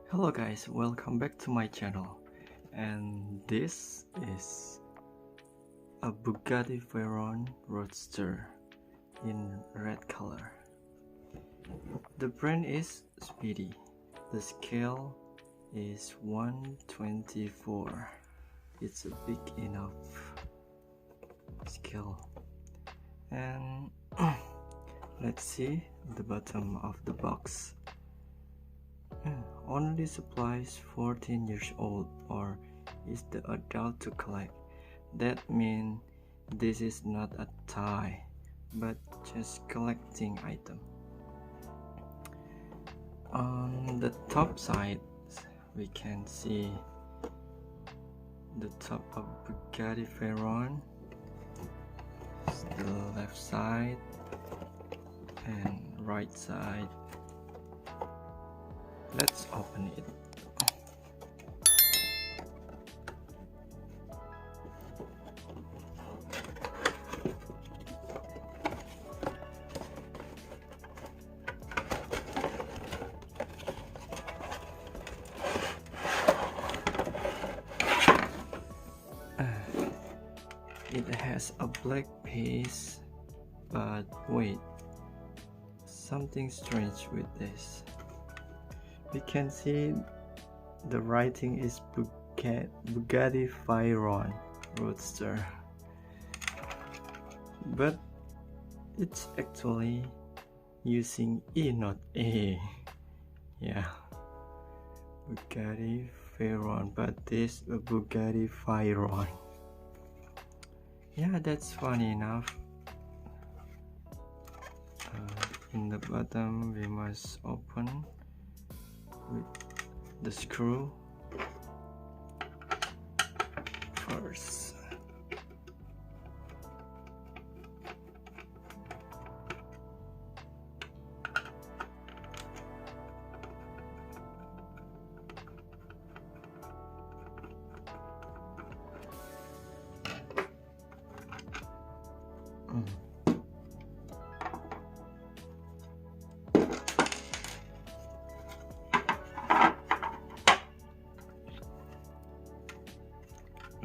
Hello guys, welcome back to my channel, and this is a Bugatti Veyron Roadster in red color. The brand is Speedy. The scale is 1/24. It's a big enough scale. And let's see the bottom of the box. Only supplies 14 years old or is the adult to collect. That means this is not a toy, but just collecting item. On the top side, we can see the top of Bugatti Veyron, the left side and right side. Let's open it. It has a black piece, but wait, something strange with this. We can see the writing is Bugatti Veyron Roadster, but it's actually using E, not A. Yeah, Bugatti Veyron, but this a Bugatti Veyron. Yeah, that's funny enough. In the bottom we must open with the screw first.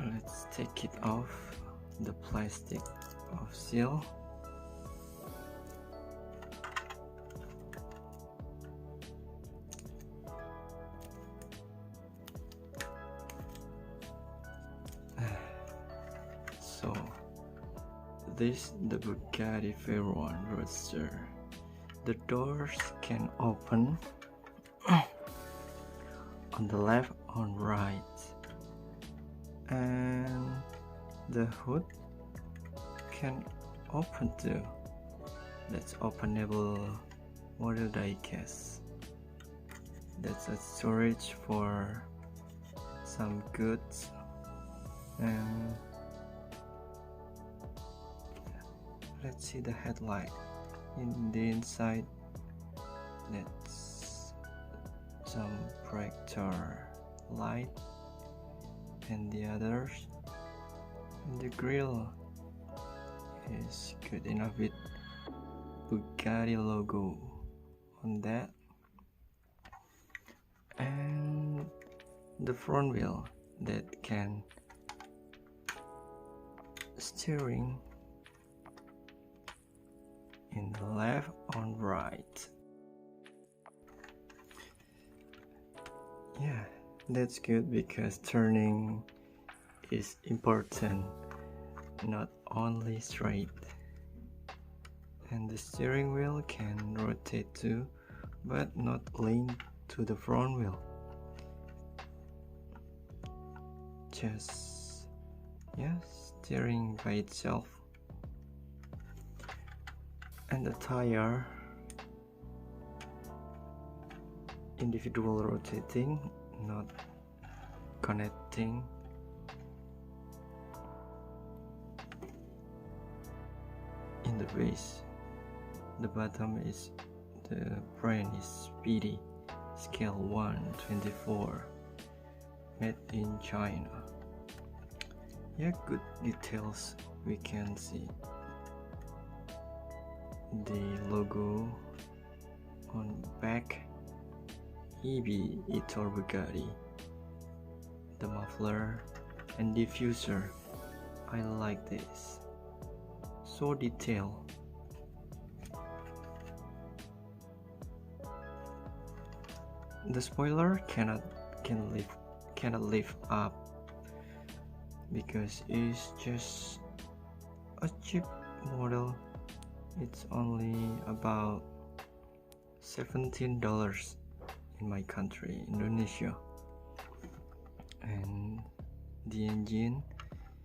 Let's take it off the plastic of seal. So this the Bugatti Veyron Roadster. The doors can open on the left or right, and the hood can open too. That's openable model diecast. That's a storage for some goods. And let's see the headlight. In the inside, that's some projector light, and the others. And the grill is good enough with Bugatti logo on that. And the front wheel that can steering in the left or right. Yeah, that's good because turning is important, not only straight. And the steering wheel can rotate too, but not link to the front wheel. Just steering by itself. And the tire individual rotating, not connecting. In the base, the bottom is the brand is Speedy, scale 1/24, made in China. Yeah, good details. We can see the logo on back EB e-toro Bugatti. The muffler and diffuser, I like this, so detailed. The spoiler cannot lift up because it's just a cheap model. It's only about $17 in my country, Indonesia. And the engine,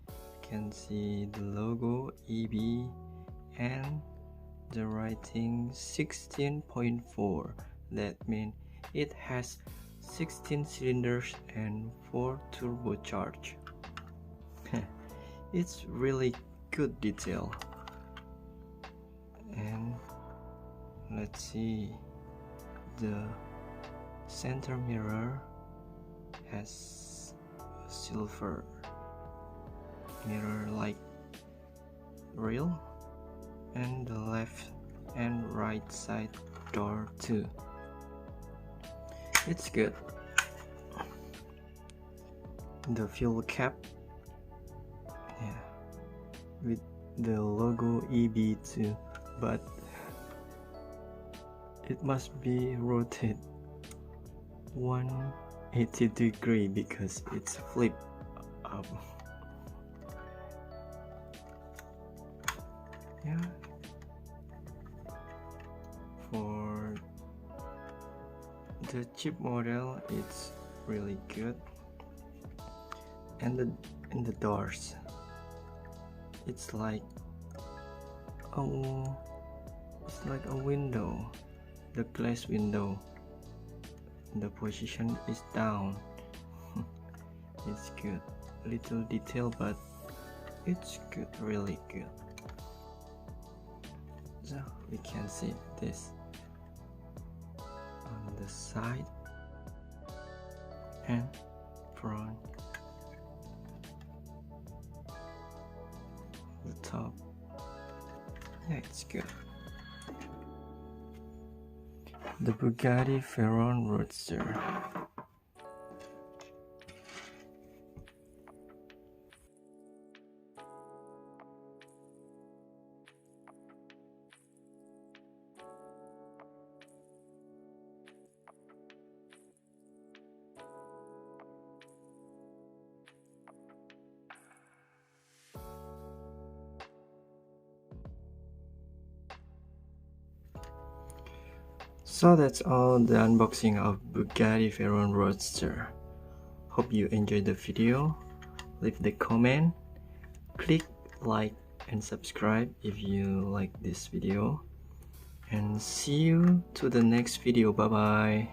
you can see the logo EB and the writing 16.4. That means it has 16 cylinders and 4 turbocharged. It's really good detail. And let's see, the center mirror has a silver mirror like rail, and the left and right side door too. It's good. The fuel cap, yeah, with the logo EB too, but it must be rotated 180 degree because it's flip up. Yeah, for the cheap model it's really good. And the doors, it's like a window, the glass window. The position is down. It's good, little detail, but it's good, really good. So we can see this on the side and front, the top. Yeah, it's good. The Bugatti Veyron Roadster. So that's all the unboxing of Bugatti Veyron Roadster. Hope you enjoyed the video. Leave the comment, click like and subscribe if you like this video, and see you to the next video. Bye bye.